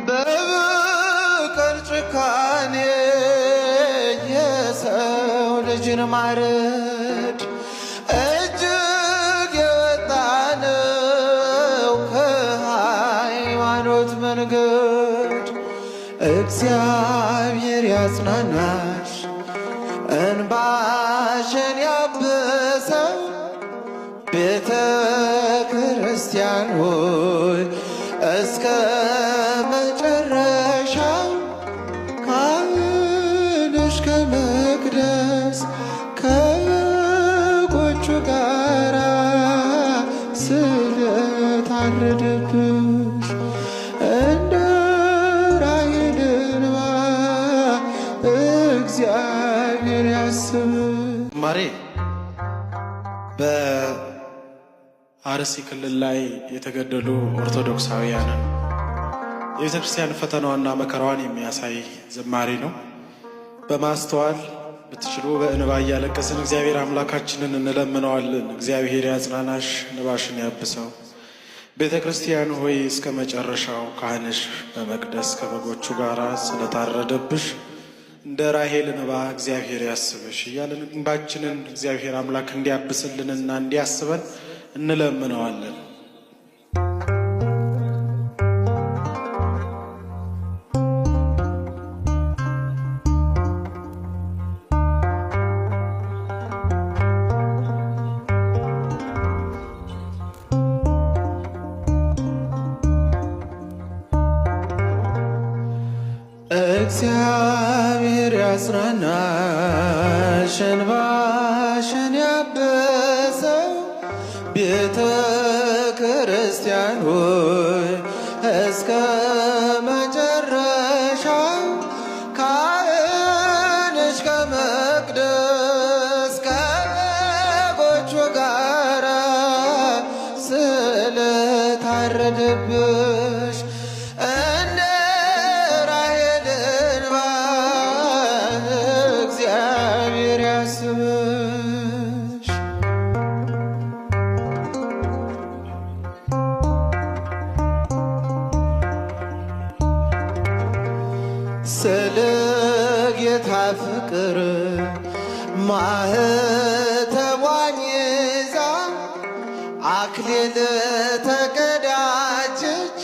በበቀል ጭካኔ የሰው ልጅን ማረድ እጅግ የወጣ ነው ከሃይማኖት መንገድ። እግዚአብሔር ያጽናናሽ እንባሽን ያብሰው ቤተ ክርስቲያን ሆይ እስከ መጨረሻው ካህንሽ ከመቅደስ ከበጎቹ ጋራ ስለታረደብሽ እንደ ራሔል እንባ እግዚአብሔር ያስብሽ። ማሬ በአርሲ ክልል ላይ የተገደሉ ኦርቶዶክሳውያንን የቤተ ክርስቲያን ፈተናዋና መከራዋን የሚያሳይ ዝማሬ ነው። በማስተዋል ብትችሉ በእንባ እያለቀስን እግዚአብሔር አምላካችንን እንለምነዋለን። እግዚአብሔር ያጽናናሽ፣ እንባሽን ያብሰው። ቤተ ክርስቲያን ሆይ እስከ መጨረሻው ካህንሽ በመቅደስ ከበጎቹ ጋር ስለታረደብሽ እንደ ራሔል እንባ እግዚአብሔር ያስብሽ እያለን እንባችንን እግዚአብሔር አምላክ እንዲያብስልንና እንዲያስበን እንለምነዋለን። እግዚአብሔር ያጽናናሽ እንባሽን ያብሰው ቤተ ክርስቲያን ሆይ እስከ መጨረሻው ካህንሽ ከመቅደስ ከበጎቹ ጋራ ስለታረደብሽ እንደ ራሔል እንባ እግዚአብሔር ያስብሽ። ስለ ጌታ ፍቅር ማኅተቧን ይዛ አክሊል ተቀዳጀች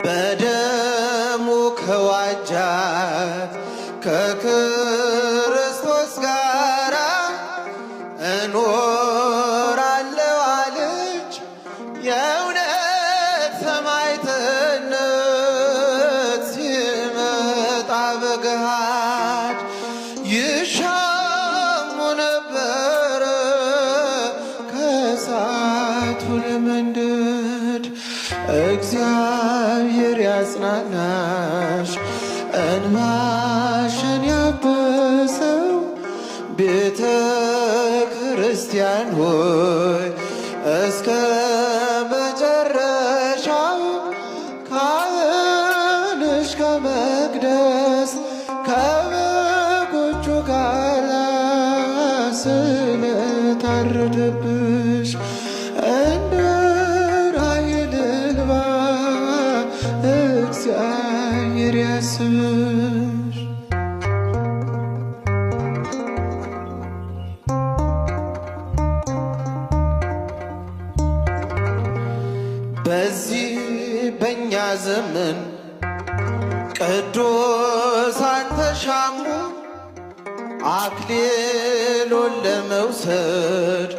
በደሙ ከዋጃት ከክርስቶስ ጋራ እኖራለሁ አለች። የእውነት ሰማዕትነት ሲመጣ በገሃድ ይሻሙ ነበረ ከእሳቱ ለመንደድ። እግዚአብሔር ያጽናናሽ እንባሽን ያብሰው ቤተ ክርስቲያን ሆይ እስከ መጨረሻው ካህንሽ ከመቅደስ ከበጎቹ ጋር ስለታረደብሽ እንደ ራሔል እንባ እግዚአብሔር ያስብሽ። በዚህ በእኛ ዘመን ቅዱሳን ተሻሙ አክሊሉን ለመውሰድ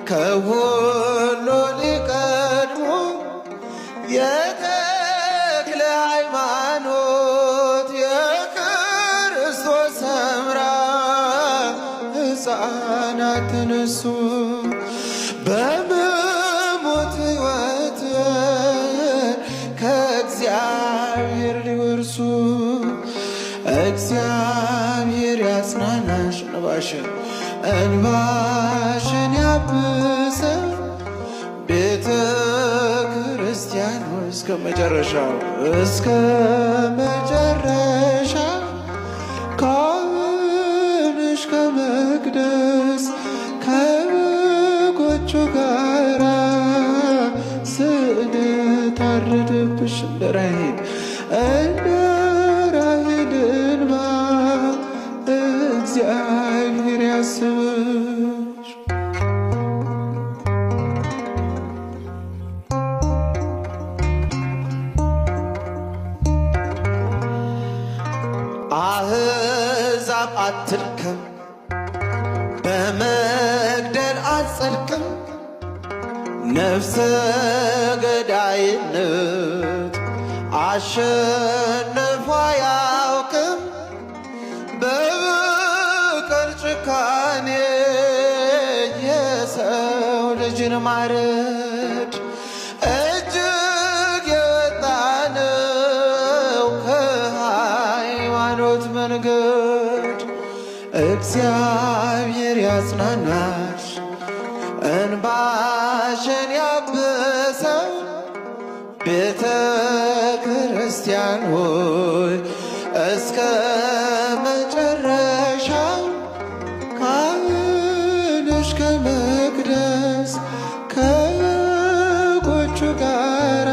ከሁሉ ሊቀድሙ የተክለ ሃይማኖት የክርስቶስ ሰምራ ሕፃናት ተነሱ በመሞት ሕይወትን ከእግዚአብሔር ሊወርሱ። እግዚአብሔር ያጽናናሽ እንባሽን ያብሰው ቤተ ክርስቲያን ሆይ እስከ መጨረሻው ካህንሽ ከመቅደስ ከበጎቹ ጋራ ስለታረደብሽ እንደ ራሔል አትድከም፣ በመግደል አትጸድቅም። ነፍሰ ገዳይነት አሸንፎ አያውቅም። በበቀል ጭካኔ የሰው ልጅን ማረድ እጅግ የወጣ ነው ከሃይማኖት መንገድ። እግዚአብሔር ያጽናናሽ፣ እንባሽን ያብሰው። ቤተ ክርስቲያን ሆይ እስከ መጨረሻው ካህንሽ ከመቅደስ ከበጎቹ ጋራ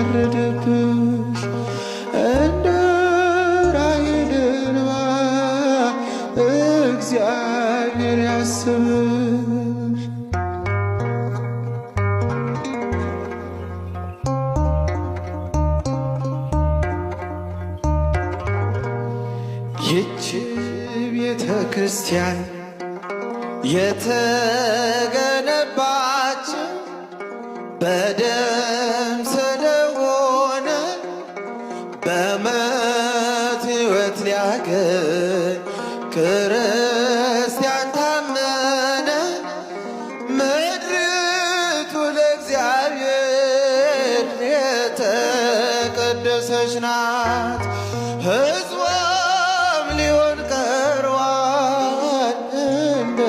ስለታረደብሽ እንደ ራሔል እንባ እግዚአብሔር ያስብሽ። ይህች ቤተ ክርስቲያን የተገነባች በደም ስለሆነ በሞት ሕይወት ሊያገኝ ክርስቲያን ታመነ። ምድሪቱ ለእግዚአብሔር የተቀደሰች ናት፣ ሕዝቧም ሊሆን ቀርቧል እንደ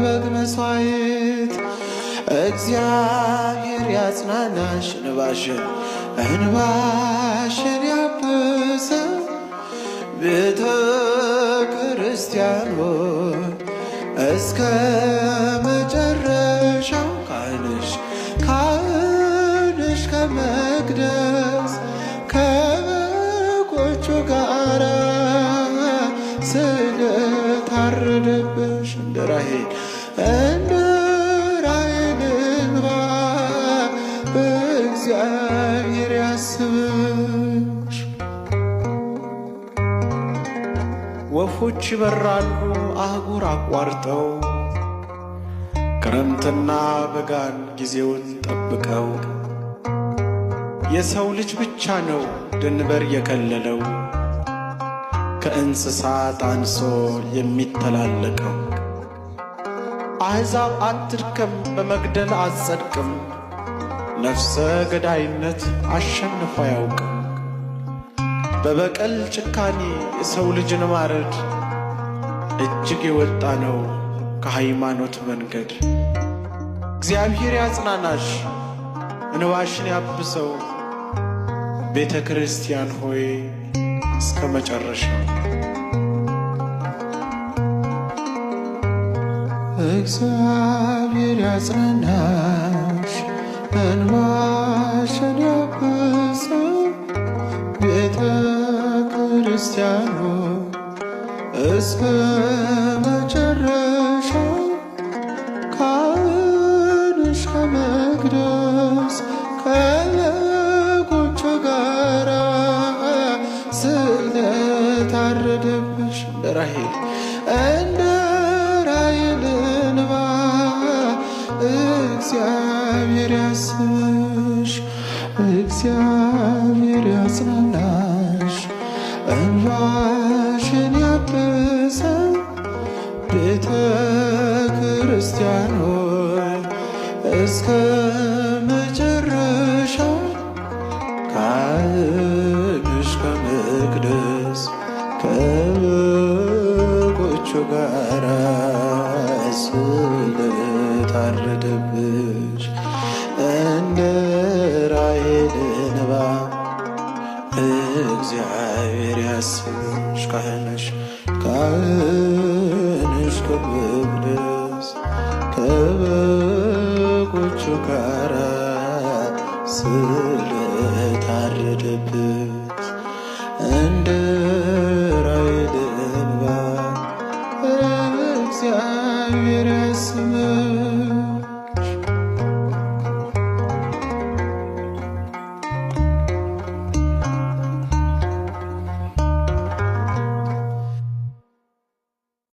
በግ መሥዋዕት። እግዚአብሔር ያጽናናሽ፣ እንባሽን ያብሰው። ቤተ ክርስቲያን ሆይ እስከ መጨረሻው ካህንሽ ከመቅደስ ከበጎቹ ጋራ ስለታረደብሽ እንደ ራሔል እንባ እግዚአብሔር ያስብሽ። ወፎች ይበራሉ አህጉር አቋርጠው፣ ክረምትና በጋን ጊዜውን ጠብቀው። የሰው ልጅ ብቻ ነው ድንበር የከለለው፣ ከእንስሳት አንሶ የሚተላለቀው። አሕዛብ አትድከም፣ በመግደል አትጸድቅም። ነፍሰ ገዳይነት አሸንፎ አያውቅም። በበቀል ጭካኔ የሰው ልጅን ማረድ እጅግ የወጣ ነው ከሃይማኖት መንገድ። እግዚአብሔር ያጽናናሽ፣ እንባሽን ያብሰው። ቤተ ክርስቲያን ሆይ እስከ መጨረሻው እግዚአብሔር ያጽናናሽ፣ እንባሽን ያብሰው። ቤተ ክርስቲያን ሆይ እስከ መጨረሻው ካህንሽ ከመቅደስ ከበጎቹ ጋራ ስለታረደብሽ እንደ ራሔል እንባ እግዚአብሔር ያስብሽ። እግዚአብሔር ያጽናናሽ፣ እንባሽን ያብሰው። ቤተ ክርስቲያን ሆይ እስከ መጨረሻው ካህንሽ ከመቅደስ ከበጎቹ ጋራ ስለታረደብሽ እንደ ራሔል እንባ እግዚአብሔር ያስብሽ። ካህንሽ ከመቅደስ ከበጎቹ ጋራ ስለታረደብሽ እንደ